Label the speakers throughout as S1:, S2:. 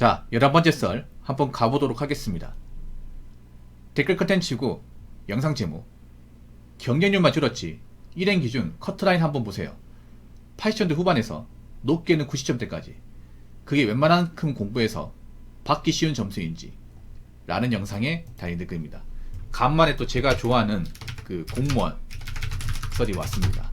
S1: 자, 11번째 썰 한번 가보도록 하겠습니다. 댓글 컨텐츠고 영상 제목 경쟁률만 줄었지 일행 기준 커트라인 한번 보세요. 80점대 후반에서 높게는 90점대까지 그게 웬만한큼 공부해서 받기 쉬운 점수인지 라는 영상에 달린 댓글입니다. 간만에 또 제가 좋아하는 그 공무원 썰이 왔습니다.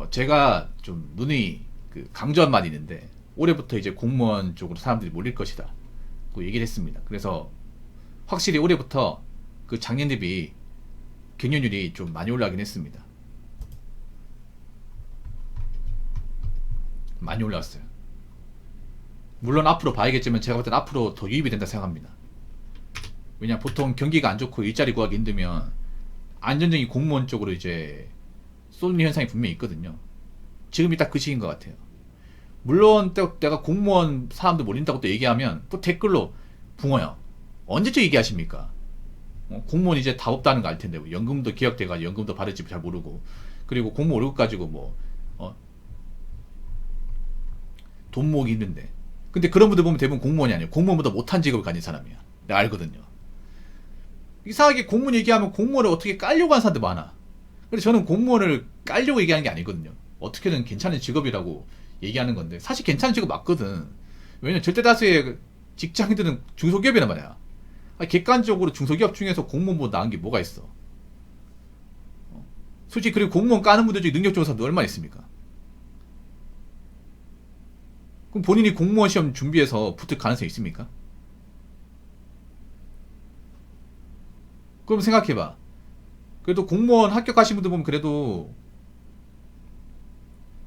S1: 제가 좀 눈이 강조한 말이 있는데 올해부터 이제 공무원 쪽으로 사람들이 몰릴 것이다 그 얘기를 했습니다. 그래서 확실히 올해부터 그 작년 대비 경쟁률이 좀 많이 올라가긴 했습니다. 많이 올라왔어요. 물론 앞으로 봐야겠지만 제가 볼 땐 앞으로 더 유입이 된다 생각합니다. 왜냐 보통 경기가 안 좋고 일자리 구하기 힘들면 안정적인 공무원 쪽으로 이제 쏠리는 현상이 분명히 있거든요. 지금이 딱 그 시기인 것 같아요. 물론 내가 공무원 사람들 몰린다고 또 얘기하면 또 댓글로 붕어요 언제쯤 얘기하십니까? 공무원 이제 답 없다는 거 알 텐데 연금도 기억돼가지고 연금도 받을지 잘 모르고 그리고 공무원 월급 가지고 돈 모으기 힘든데 근데 그런 분들 보면 대부분 공무원이 아니에요. 공무원보다 못한 직업을 가진 사람이야. 내가 알거든요. 이상하게 공무원 얘기하면 공무원을 어떻게 깔려고 하는 사람들 많아. 근데 저는 공무원을 깔려고 얘기하는 게 아니거든요. 어떻게든 괜찮은 직업이라고 얘기하는 건데 사실 괜찮은 직업 맞거든. 왜냐면 절대 다수의 직장인들은 중소기업이란 말이야. 객관적으로 중소기업 중에서 공무원보다 나은 게 뭐가 있어. 솔직히 그리고 공무원 까는 분들 중에 능력 좋은 사람도 얼마나 있습니까? 그럼 본인이 공무원 시험 준비해서 붙을 가능성이 있습니까? 그럼 생각해봐. 그래도 공무원 합격하신 분들 보면 그래도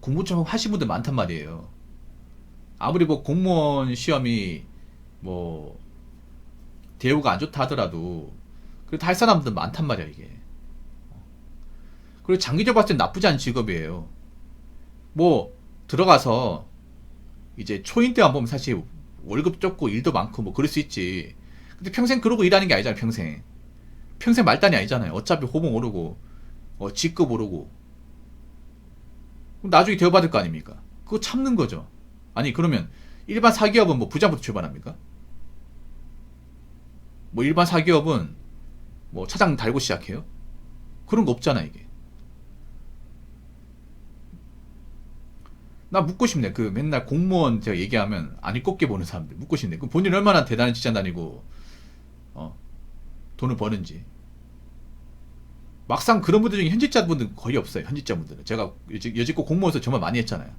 S1: 공부 좀 하신 분들 많단 말이에요. 아무리 뭐 공무원 시험이 뭐 대우가 안 좋다 하더라도 그래도 할 사람들 많단 말이야 이게. 그리고 장기적으로 봤을 땐 나쁘지 않은 직업이에요. 뭐 들어가서 이제 초임 때만 보면 사실 월급 적고 일도 많고 뭐 그럴 수 있지. 근데 평생 그러고 일하는 게 아니잖아요. 평생 말단이 아니잖아요. 어차피 호봉 오르고 직급 오르고 그럼 나중에 대우받을 거 아닙니까? 그거 참는 거죠. 아니 그러면 일반 사기업은 뭐 부장부터 출발합니까? 뭐 일반 사기업은 뭐 차장 달고 시작해요? 그런 거 없잖아 이게. 나 묻고 싶네. 그 맨날 공무원 제가 얘기하면 아니 꼽게 보는 사람들 묻고 싶네. 그 본인 얼마나 대단한 직장 다니고 돈을 버는지. 막상 그런 분들 중에 현직자분들 거의 없어요. 현직자분들은 제가 여직고 공무원에서 정말 많이 했잖아요.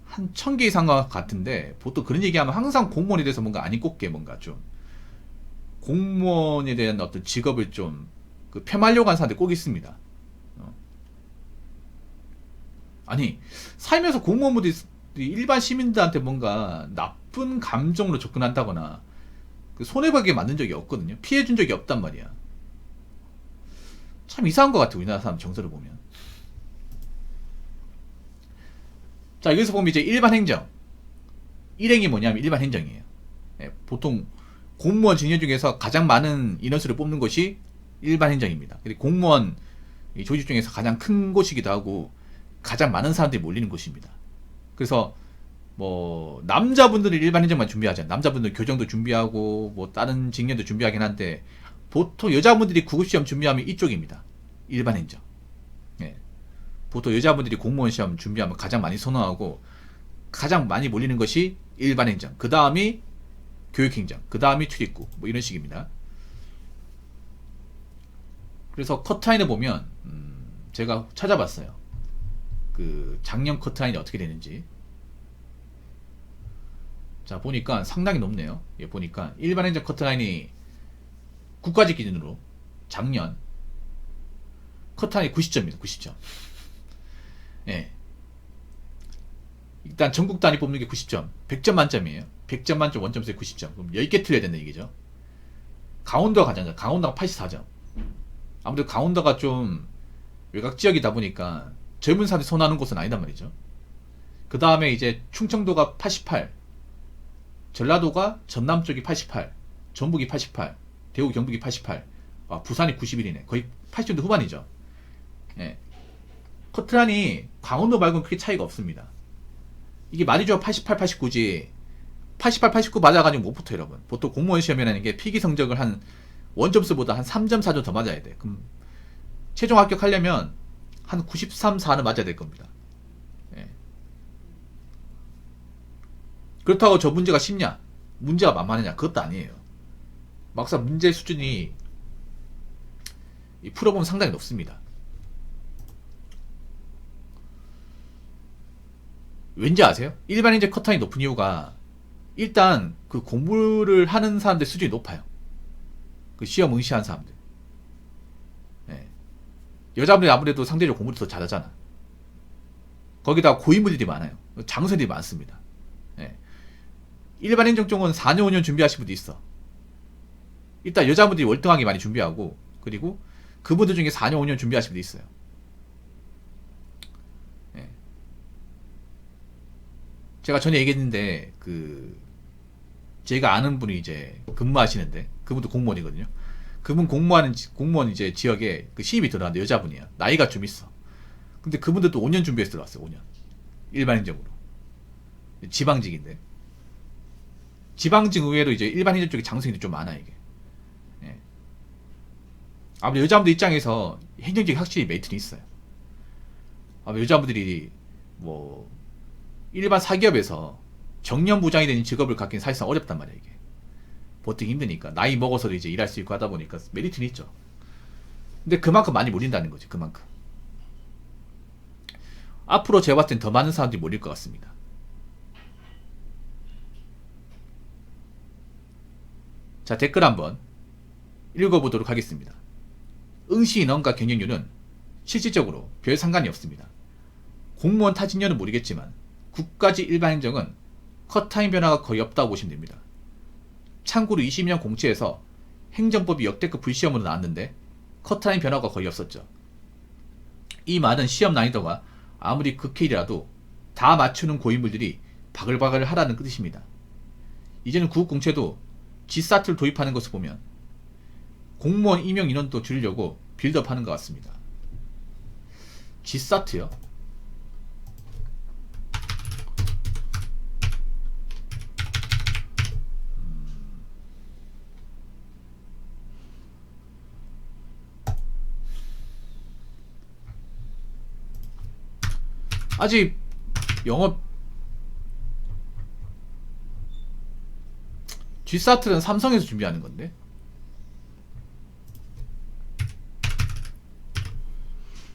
S1: 한 1000개 이상 같은데 보통 그런 얘기하면 항상 공무원에 대해서 뭔가 아니 꼽게 뭔가 좀 공무원에 대한 어떤 직업을 좀 폄하하려고 하는 사람들이 꼭 있습니다. 아니 살면서 공무원분들이 일반 시민들한테 뭔가 나쁜 감정으로 접근한다거나 손해보게 만든 적이 없거든요. 피해준 적이 없단 말이야. 참 이상한 것 같아 우리나라 사람 정서를 보면. 자 여기서 보면 이제 일반 행정 일행이 뭐냐면 일반 행정이에요. 보통 공무원 직렬 중에서 가장 많은 인원수를 뽑는 것이 일반 행정입니다. 그리고 공무원 조직 중에서 가장 큰 곳이기도 하고 가장 많은 사람들이 몰리는 곳입니다. 그래서 뭐 남자분들은 일반 행정만 준비하잖아요. 남자분들 교정도 준비하고 뭐 다른 직렬도 준비하긴 한데 보통 여자분들이 구급시험 준비하면 이쪽입니다. 일반 행정. 보통 여자분들이 공무원 시험 준비하면 가장 많이 선호하고 가장 많이 몰리는 것이 일반 행정. 그 다음이 교육행정. 그 다음이 출입국. 뭐 이런 식입니다. 그래서 커트라인을 보면 제가 찾아봤어요. 그 작년 커트라인이 어떻게 되는지. 자 보니까 상당히 높네요. 보니까 일반 행정 커트라인이 국가직 기준으로 작년 커트라인이 90점입니다. 90점. 일단 전국 단위 뽑는 게 90점. 100점 만점이에요. 100점 만점 원점수에 90점. 그럼 10개 틀려야 된다는 얘기죠. 강원도가 가장 강원도가 84점. 아무래도 강원도가 좀 외곽 지역이다 보니까 젊은 사람들이 선호하는 곳은 아니단 말이죠. 그 다음에 이제 충청도가 88, 전라도가 전남 쪽이 88, 전북이 88, 대구 경북이 88, 부산이 91이네. 거의 80점대 후반이죠. 커트라인이 강원도 말고는 크게 차이가 없습니다. 이게 많이 좋아 88, 89지 88, 89 맞아가지고 못 붙어 여러분. 보통 공무원 시험이라는 게 필기 성적을 한 원점수보다 한 3점, 4점 더 맞아야 돼. 그럼 최종 합격하려면 한 93, 4는 맞아야 될 겁니다. 예. 그렇다고 저 문제가 쉽냐? 문제가 만만하냐? 그것도 아니에요. 막상 문제 수준이 풀어보면 상당히 높습니다. 왠지 아세요? 일반 인재 컷타임이 높은 이유가 일단 그 공부를 하는 사람들 수준이 높아요. 그 시험 응시한 사람들. 예. 여자분들이 아무래도 상대적으로 공부를 더 잘하잖아. 거기다 고인물들이 많아요. 장수들이 많습니다. 예. 일반 행정 쪽은 4년 5년 준비하신 분도 있어. 일단 여자분들이 월등하게 많이 준비하고, 그리고 그분들 중에 4년 5년 준비하신 분도 있어요. 예. 제가 전에 얘기했는데 제가 아는 분이 이제 근무하시는데, 그분도 공무원이거든요. 그분 공무원 이제 지역에 그 시입이 들어왔는데 여자분이야. 나이가 좀 있어. 근데 그분들도 5년 준비해서 들어왔어요. 5년. 일반 행정으로. 지방직인데. 지방직 의외로 이제 일반 행정 쪽에 장수인들이 좀 많아, 이게. 예. 아무래도 여자분들 입장에서 행정직이 확실히 메리트는 있어요. 아무래도 여자분들이 뭐, 일반 사기업에서 정년부장이 되는 직업을 갖기는 사실상 어렵단 말이야, 이게. 버티기 힘드니까. 나이 먹어서도 이제 일할 수 있고 하다 보니까 메리트는 있죠. 근데 그만큼 많이 몰린다는 거지, 그만큼. 앞으로 제가 봤을 땐 더 많은 사람들이 몰릴 것 같습니다. 자, 댓글 한번 읽어보도록 하겠습니다. 응시 인원과 경쟁률은 실질적으로 별 상관이 없습니다. 공무원 타진료는 모르겠지만 국가직 일반 행정은 컷타임 변화가 거의 없다고 보시면 됩니다. 참고로 20년 공채에서 행정법이 역대급 불시험으로 나왔는데 컷타임 변화가 거의 없었죠. 이 말은 시험 난이도가 아무리 극해이라도 다 맞추는 고인물들이 바글바글 하라는 뜻입니다. 이제는 구급공채도 G사트를 도입하는 것을 보면 공무원 임용 인원도 줄이려고 빌드업하는 것 같습니다. G사트요? 아직 영업 G사트는 삼성에서 준비하는 건데.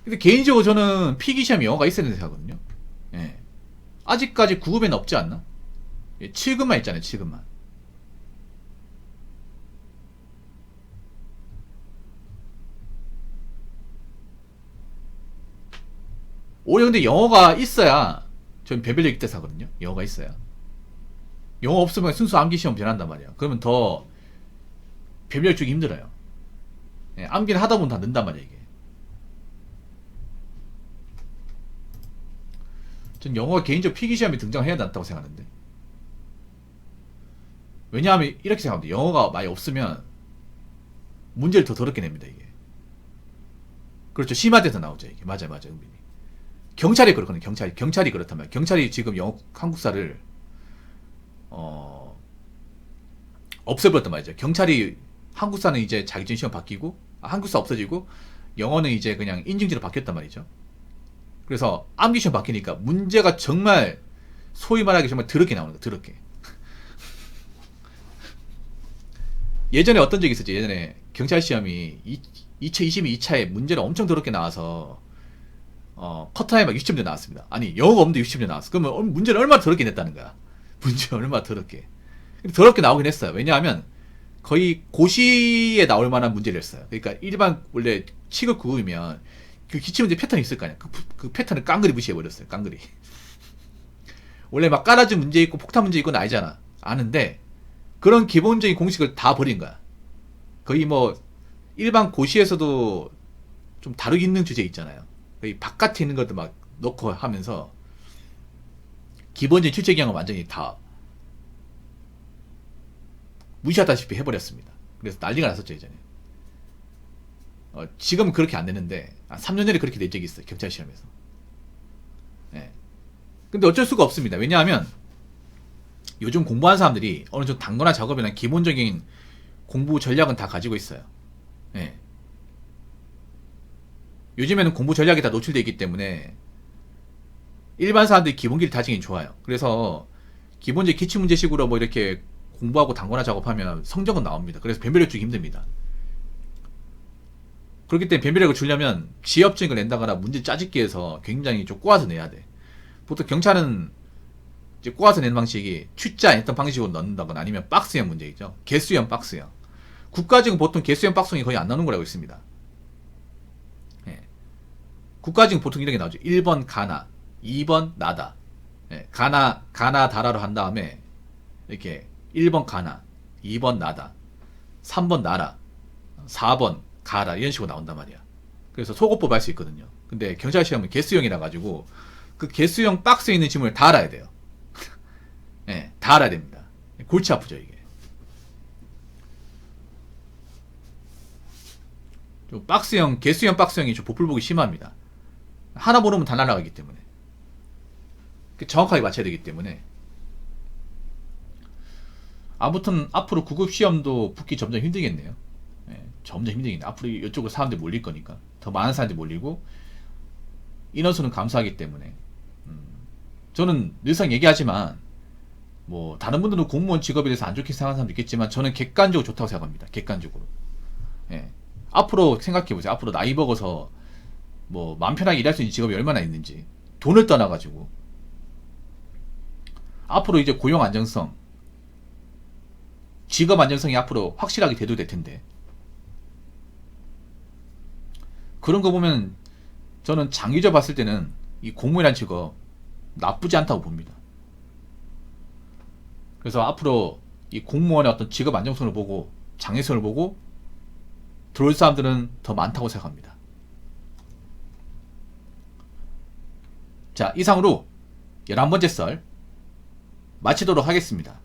S1: 근데 개인적으로 저는 필기시험에 영어가 있어야 된다고 생각하거든요. 예. 아직까지 9급에는 없지 않나? 예, 7급만 있잖아요, 7급만. 오히려 근데 영어가 있어야 전 배별력 있대 사거든요. 영어가 있어야. 영어 없으면 순수 암기시험 변한단 말이야. 그러면 더 배별력 주기 힘들어요. 예, 암기를 하다 보면 다 는단 말이야, 이게. 전 영어가 개인적 필기시험에 등장해야 된다고 생각하는데. 왜냐하면 이렇게 생각합니다. 영어가 많이 없으면 문제를 더 더럽게 냅니다, 이게. 그렇죠. 심화돼서 나오죠, 이게. 맞아요, 맞아요, 은빈이. 경찰이 그렇거든요, 경찰이 그렇단 말이에요. 경찰이 지금 영어 한국사를 없애버렸단 말이죠. 경찰이 한국사는 이제 자격증 시험 바뀌고, 한국사 없어지고, 영어는 이제 그냥 인증지로 바뀌었단 말이죠. 그래서 암기 시험 바뀌니까 문제가 정말 소위 말하기 정말 더럽게 나오는 거야, 더럽게. 예전에 어떤 적이 있었지. 예전에 경찰 시험이 2022 2차에 문제를 엄청 더럽게 나와서 컷타임 막 60점대 나왔습니다. 아니, 영어가 없는데 60점대 나왔어. 그러면 문제를 얼마나 더럽게 냈다는 거야. 문제 얼마나 더럽게. 더럽게 나오긴 했어요. 왜냐하면 거의 고시에 나올 만한 문제를 했어요. 그러니까 일반 원래 7급 9급이면 그 기출문제 패턴이 있을 거 아니야. 그 패턴을 깡그리 무시해버렸어요. 깡그리. 원래 막 깔아준 문제 있고 폭탄 문제 있고 아니잖아. 아는데 그런 기본적인 공식을 다 버린 거야. 거의 뭐 일반 고시에서도 좀 다루기 힘든 주제 있잖아요. 거의 바깥에 있는 것도 막 넣고 하면서 기본적인 출제 기형을 완전히 다 무시하다시피 해버렸습니다. 그래서 난리가 났었죠, 예전에. 지금은 그렇게 안 되는데 3년 전에 그렇게 된 적이 있어요, 경찰 시험에서. 근데 어쩔 수가 없습니다. 왜냐하면 요즘 공부하는 사람들이 어느 정도 단거나 작업이나 기본적인 공부 전략은 다 가지고 있어요. 예. 요즘에는 공부 전략이 다 노출되어 있기 때문에 일반 사람들이 기본기를 다지긴 좋아요. 그래서 기본적 기출문제식으로 뭐 이렇게 공부하고 단거나 작업하면 성적은 나옵니다. 그래서 변별력 주기 힘듭니다. 그렇기 때문에 변별력을 주려면 지엽증을 낸다거나 문제 짜집기 해서 굉장히 좀 꼬아서 내야 돼. 보통 경찰은 이제 꼬아서 내는 방식이 출제 안 했던 방식으로 넣는다거나 아니면 박스형 문제이죠. 개수형 박스형. 국가직은 보통 개수형 박스형이 거의 안 나오는 걸 알고 있습니다. 예. 국가직은 보통 이렇게 나오죠. 1번 가나, 2번 나다. 예. 가나 다라로 한 다음에 이렇게 1번 가나, 2번 나다, 3번 나라, 4번 가라 이런 식으로 나온단 말이야. 그래서 속어법 할 수 있거든요. 근데 경찰 시험은 개수형이라 가지고 그 개수형 박스에 있는 지문을 다 알아야 돼요. 예, 다 알아야 됩니다. 골치 아프죠 이게. 좀 박스형, 개수형 박스형이 좀 보풀보기 심합니다. 하나 모르면 다 날아가기 때문에 정확하게 맞춰야 되기 때문에. 아무튼 앞으로 9급 시험도 붙기 점점 힘들겠네요. 예, 점점 힘들겠네. 앞으로 이쪽으로 사람들이 몰릴 거니까 더 많은 사람들이 몰리고 인원수는 감소하기 때문에 저는 늘상 얘기하지만 뭐 다른 분들은 공무원 직업에 대해서 안 좋게 생각하는 사람도 있겠지만 저는 객관적으로 좋다고 생각합니다. 객관적으로. 예. 앞으로 생각해보세요. 앞으로 나이 먹어서 뭐 마음 편하게 일할 수 있는 직업이 얼마나 있는지. 돈을 떠나가지고 앞으로 이제 고용 안정성, 직업 안정성이 앞으로 확실하게 대두될 텐데 그런 거 보면 저는 장기적으로 봤을 때는 이 공무원이라는 직업 나쁘지 않다고 봅니다. 그래서 앞으로 이 공무원의 어떤 직업 안정성을 보고 장애성을 보고 들어올 사람들은 더 많다고 생각합니다. 자, 이상으로 11번째 썰 마치도록 하겠습니다.